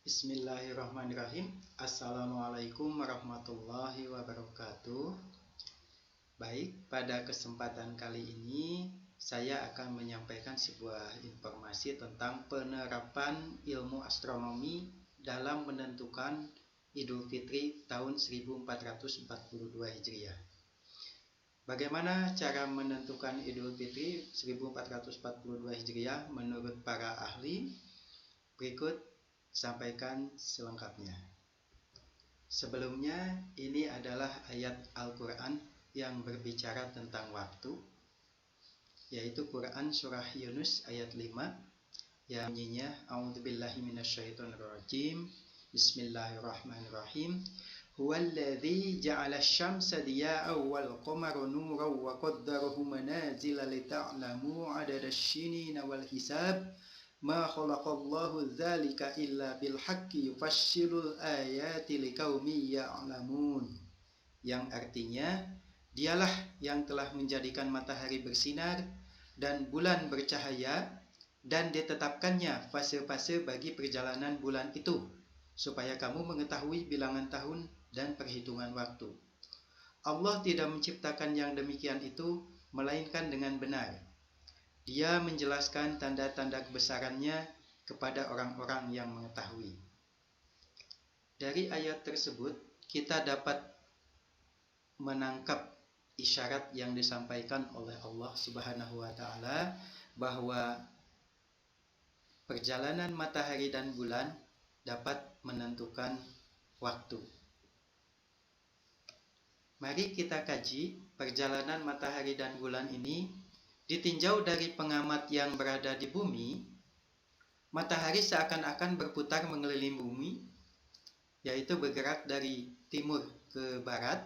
Bismillahirrahmanirrahim. Assalamualaikum warahmatullahi wabarakatuh. Baik, pada kesempatan kali ini saya akan menyampaikan sebuah informasi tentang penerapan ilmu astronomi dalam menentukan Idul Fitri tahun 1442 Hijriah. Bagaimana cara menentukan Idul Fitri 1442 Hijriah menurut para ahli? Berikut sampaikan selengkapnya. Sebelumnya, ini adalah ayat Al-Quran yang berbicara tentang waktu, yaitu Quran Surah Yunus ayat 5 yang bunyinya A'udzubillahi minasyaitonirrajim. Bismillahirrahmanirrahim. Huwallazi ja'ala asy-syamsa diya'an wal qamara nuran wa qaddarahu manazila lita'lamu 'adada asy-shinina wal hisab. Ma khalaqallahu dzalika illa bil haqqi yufassirul ayati liqaumin ya'lamun. Yang artinya, dialah yang telah menjadikan matahari bersinar dan bulan bercahaya dan ditetapkannya fase-fase bagi perjalanan bulan itu, supaya kamu mengetahui bilangan tahun dan perhitungan waktu. Allah tidak menciptakan yang demikian itu melainkan dengan benar. Dia menjelaskan tanda-tanda kebesarannya kepada orang-orang yang mengetahui. Dari ayat tersebut, kita dapat menangkap isyarat yang disampaikan oleh Allah Subhanahu wa Ta'ala bahwa perjalanan matahari dan bulan dapat menentukan waktu. Mari kita kaji perjalanan matahari dan bulan ini. Ditinjau dari pengamat yang berada di bumi, matahari seakan-akan berputar mengelilingi bumi, yaitu bergerak dari timur ke barat,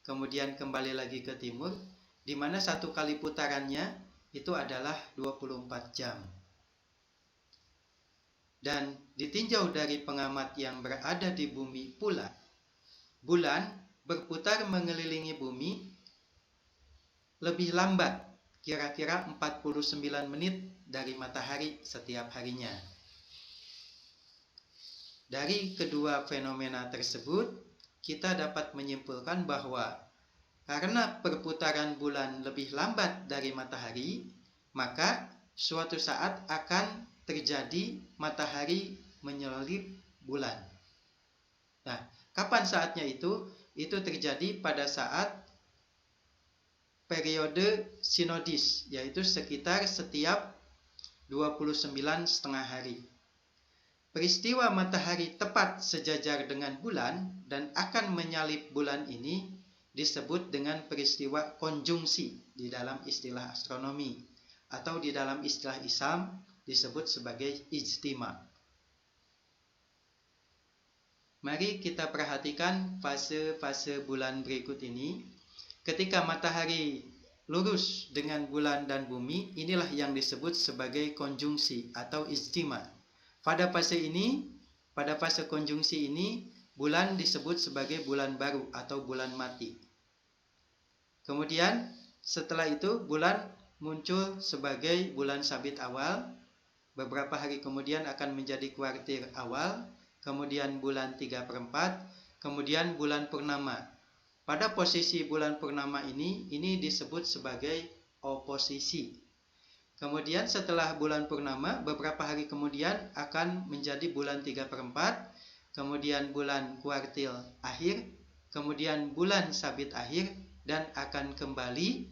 kemudian kembali lagi ke timur, di mana satu kali putarannya itu adalah 24 jam. Dan ditinjau dari pengamat yang berada di bumi pula, bulan berputar mengelilingi bumi lebih lambat, kira-kira 49 menit dari matahari setiap harinya. Dari kedua fenomena tersebut, kita dapat menyimpulkan bahwa karena perputaran bulan lebih lambat dari matahari, maka suatu saat akan terjadi matahari menyelip bulan. Nah, kapan saatnya itu? Itu terjadi pada saat periode sinodis, yaitu sekitar setiap 29,5 hari. Peristiwa matahari tepat sejajar dengan bulan dan akan menyalip bulan ini disebut dengan peristiwa konjungsi di dalam istilah astronomi, atau di dalam istilah Islam disebut sebagai ijtima. Mari kita perhatikan fase-fase bulan berikut ini. Ketika matahari lurus dengan bulan dan bumi, inilah yang disebut sebagai konjungsi atau ijtima. Pada fase konjungsi ini, bulan disebut sebagai bulan baru atau bulan mati. Kemudian setelah itu bulan muncul sebagai bulan sabit awal. Beberapa hari kemudian akan menjadi kuartir awal, kemudian bulan 3/4, kemudian bulan purnama. Pada posisi bulan purnama ini disebut sebagai oposisi. Kemudian setelah bulan purnama, beberapa hari kemudian akan menjadi bulan 3/4, kemudian bulan kuartil akhir, kemudian bulan sabit akhir, dan akan kembali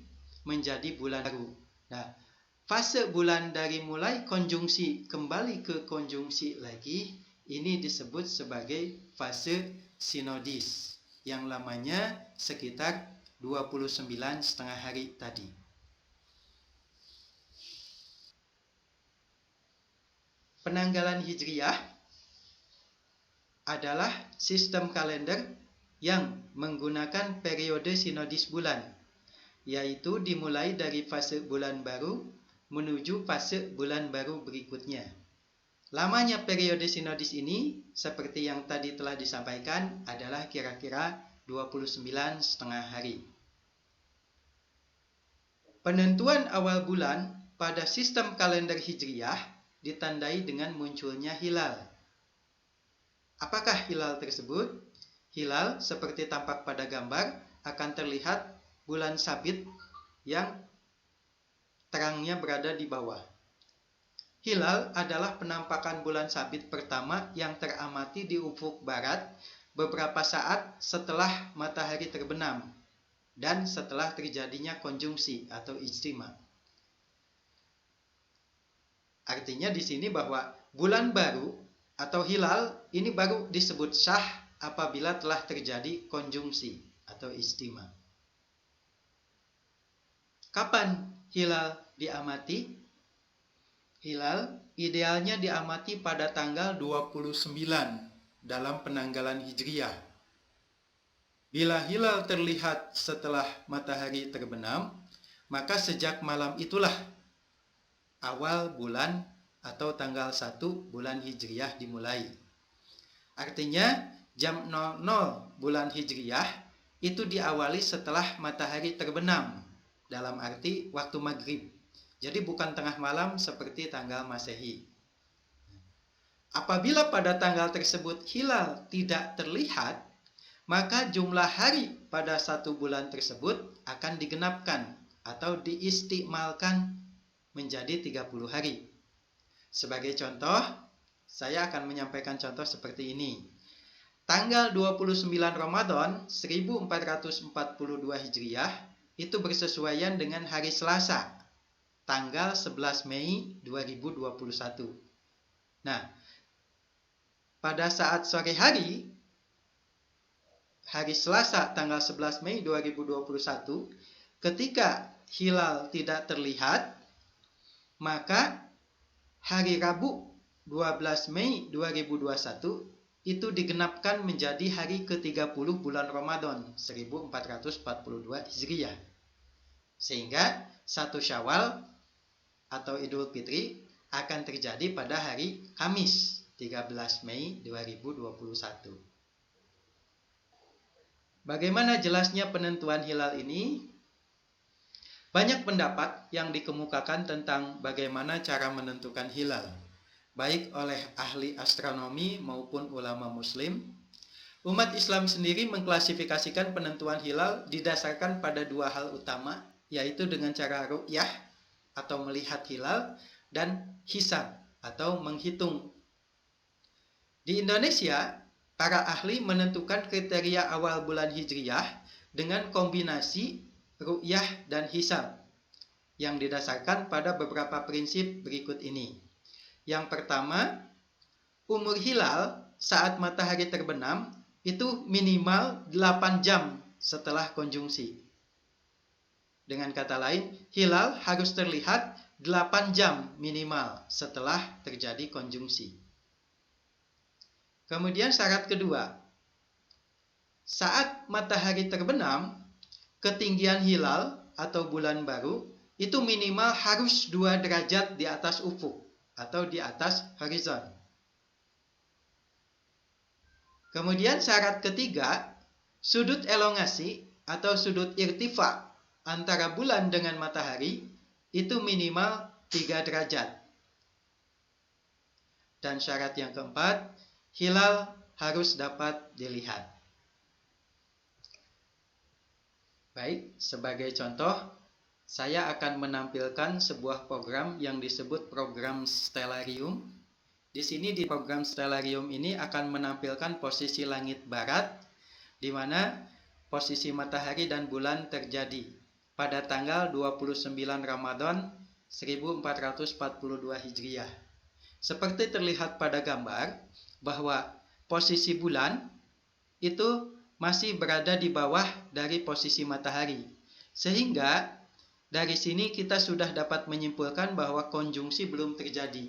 menjadi bulan baru. Nah, fase bulan dari mulai konjungsi kembali ke konjungsi lagi, ini disebut sebagai fase sinodis, yang lamanya sekitar 29,5 hari tadi. Penanggalan Hijriah adalah sistem kalender yang menggunakan periode sinodis bulan, yaitu dimulai dari fase bulan baru menuju fase bulan baru berikutnya. Lamanya periode sinodis ini, seperti yang tadi telah disampaikan, adalah kira-kira 29,5 hari. Penentuan awal bulan pada sistem kalender Hijriah ditandai dengan munculnya hilal. Apakah hilal tersebut? Hilal seperti tampak pada gambar akan terlihat bulan sabit yang terangnya berada di bawah. Hilal adalah penampakan bulan sabit pertama yang teramati di ufuk barat beberapa saat setelah matahari terbenam dan setelah terjadinya konjungsi atau ijtima. Artinya di sini bahwa bulan baru atau hilal ini baru disebut syah apabila telah terjadi konjungsi atau ijtima. Kapan hilal diamati? Hilal idealnya diamati pada tanggal 29 dalam penanggalan Hijriyah. Bila hilal terlihat setelah matahari terbenam, maka sejak malam itulah awal bulan atau tanggal 1 bulan Hijriyah dimulai. Artinya jam 00 bulan Hijriyah itu diawali setelah matahari terbenam, dalam arti waktu maghrib. Jadi bukan tengah malam seperti tanggal Masehi. Apabila pada tanggal tersebut hilal tidak terlihat, maka jumlah hari pada 1 bulan tersebut akan digenapkan atau diistimalkan menjadi 30 hari. Sebagai contoh, saya akan menyampaikan contoh seperti ini. Tanggal 29 Ramadan 1442 Hijriah itu bersesuaian dengan hari Selasa, tanggal 11 Mei 2021. Nah, pada saat sore hari Selasa tanggal 11 Mei 2021, ketika hilal tidak terlihat, maka hari Rabu 12 Mei 2021 itu digenapkan menjadi hari ke-30 bulan Ramadan 1442 Hijriah. Sehingga 1 Syawal atau Idul Fitri akan terjadi pada hari Kamis 13 Mei 2021. Bagaimana jelasnya penentuan hilal ini? Banyak pendapat yang dikemukakan tentang bagaimana cara menentukan hilal, baik oleh ahli astronomi maupun ulama muslim. Umat Islam sendiri mengklasifikasikan penentuan hilal didasarkan pada 2 hal utama, yaitu dengan cara ru'yah atau melihat hilal dan hisab atau menghitung. Di Indonesia, para ahli menentukan kriteria awal bulan Hijriyah dengan kombinasi ru'yah dan hisab yang didasarkan pada beberapa prinsip berikut ini. Yang pertama, umur hilal saat matahari terbenam itu minimal 8 jam setelah konjungsi. Dengan kata lain, hilal harus terlihat 8 jam minimal setelah terjadi konjungsi. Kemudian syarat kedua, saat matahari terbenam, ketinggian hilal atau bulan baru itu minimal harus 2 derajat di atas ufuk atau di atas horizon. Kemudian syarat ketiga, sudut elongasi atau sudut irtifa antara bulan dengan matahari itu minimal 3 derajat. Dan syarat yang keempat, hilal harus dapat dilihat. Baik, sebagai contoh, saya akan menampilkan sebuah program yang disebut program Stellarium. Di sini di program Stellarium ini akan menampilkan posisi langit barat, di mana posisi matahari dan bulan terjadi pada tanggal 29 Ramadan 1442 Hijriah. Seperti terlihat pada gambar bahwa posisi bulan itu masih berada di bawah dari posisi matahari. Sehingga dari sini kita sudah dapat menyimpulkan bahwa konjungsi belum terjadi.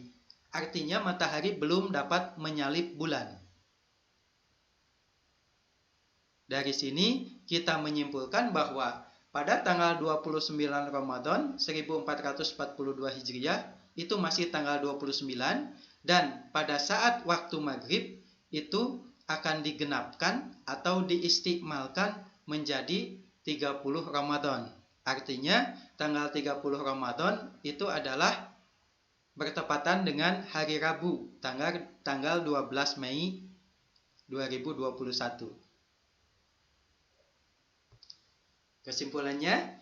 Artinya matahari belum dapat menyalip bulan. Dari sini kita menyimpulkan bahwa pada tanggal 29 Ramadan 1442 Hijriah itu masih tanggal 29, dan pada saat waktu maghrib itu akan digenapkan atau diistimalkan menjadi 30 Ramadan. Artinya tanggal 30 Ramadan itu adalah bertepatan dengan hari Rabu tanggal 12 Mei 2021. Kesimpulannya,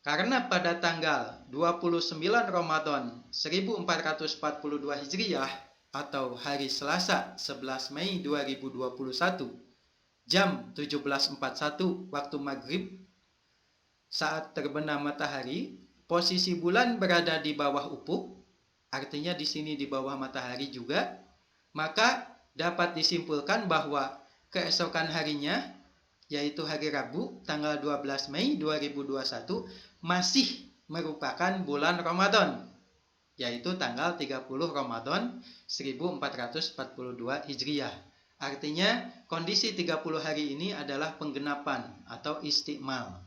karena pada tanggal 29 Ramadan 1442 Hijriah atau hari Selasa 11 Mei 2021 jam 17.41 waktu maghrib, saat terbenam matahari, posisi bulan berada di bawah ufuk, artinya di sini di bawah matahari juga, maka dapat disimpulkan bahwa keesokan harinya, yaitu hari Rabu, tanggal 12 Mei 2021, masih merupakan bulan Ramadan, yaitu tanggal 30 Ramadan 1442 Hijriah. Artinya, kondisi 30 hari ini adalah penggenapan atau istikmal.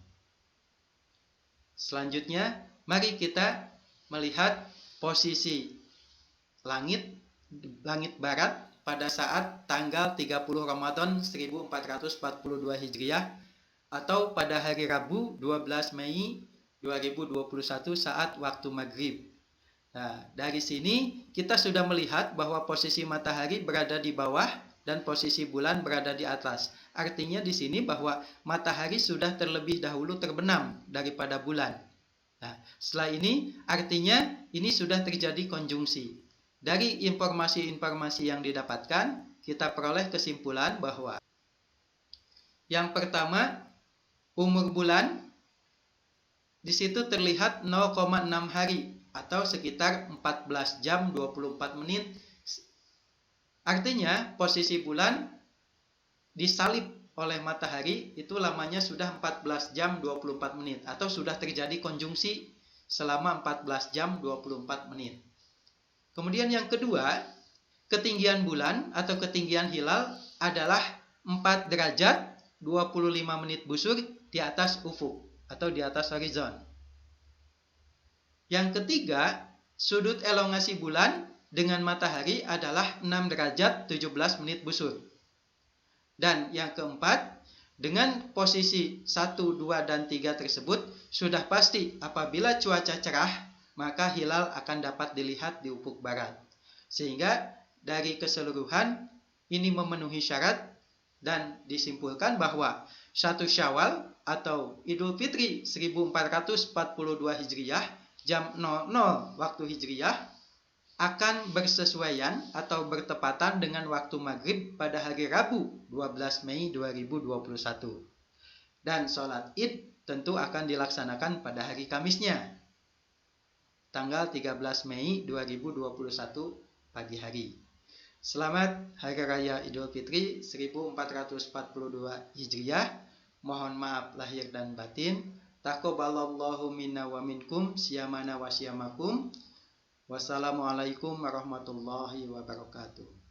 Selanjutnya, mari kita melihat posisi langit barat pada saat tanggal 30 Ramadan 1442 Hijriah atau pada hari Rabu 12 Mei 2021 saat waktu maghrib. Nah, dari sini kita sudah melihat bahwa posisi matahari berada di bawah dan posisi bulan berada di atas. Artinya di sini bahwa matahari sudah terlebih dahulu terbenam daripada bulan. Nah, setelah ini artinya ini sudah terjadi konjungsi. Dari informasi-informasi yang didapatkan, kita peroleh kesimpulan bahwa yang pertama, umur bulan di situ terlihat 0,6 hari atau sekitar 14 jam 24 menit. Artinya posisi bulan disalib oleh matahari itu lamanya sudah 14 jam 24 menit atau sudah terjadi konjungsi selama 14 jam 24 menit. Kemudian yang kedua, ketinggian bulan atau ketinggian hilal adalah 4 derajat 25 menit busur di atas ufuk atau di atas horizon. Yang ketiga, sudut elongasi bulan dengan matahari adalah 6 derajat 17 menit busur. Dan yang keempat, dengan posisi 1, 2, dan 3 tersebut, sudah pasti apabila cuaca cerah, maka hilal akan dapat dilihat di ufuk barat. Sehingga dari keseluruhan, ini memenuhi syarat dan disimpulkan bahwa 1 Syawal atau Idul Fitri 1442 Hijriah, jam 00 waktu Hijriah, akan bersesuaian atau bertepatan dengan waktu maghrib pada hari Rabu 12 Mei 2021. Dan sholat id tentu akan dilaksanakan pada hari Kamisnya, tanggal 13 Mei 2021 pagi hari. Selamat Hari Raya Idul Fitri 1442 Hijriah. Mohon maaf lahir dan batin. Taqabbalallahu minna wa minkum siyamana wa siyamakum. Wassalamualaikum warahmatullahi wabarakatuh.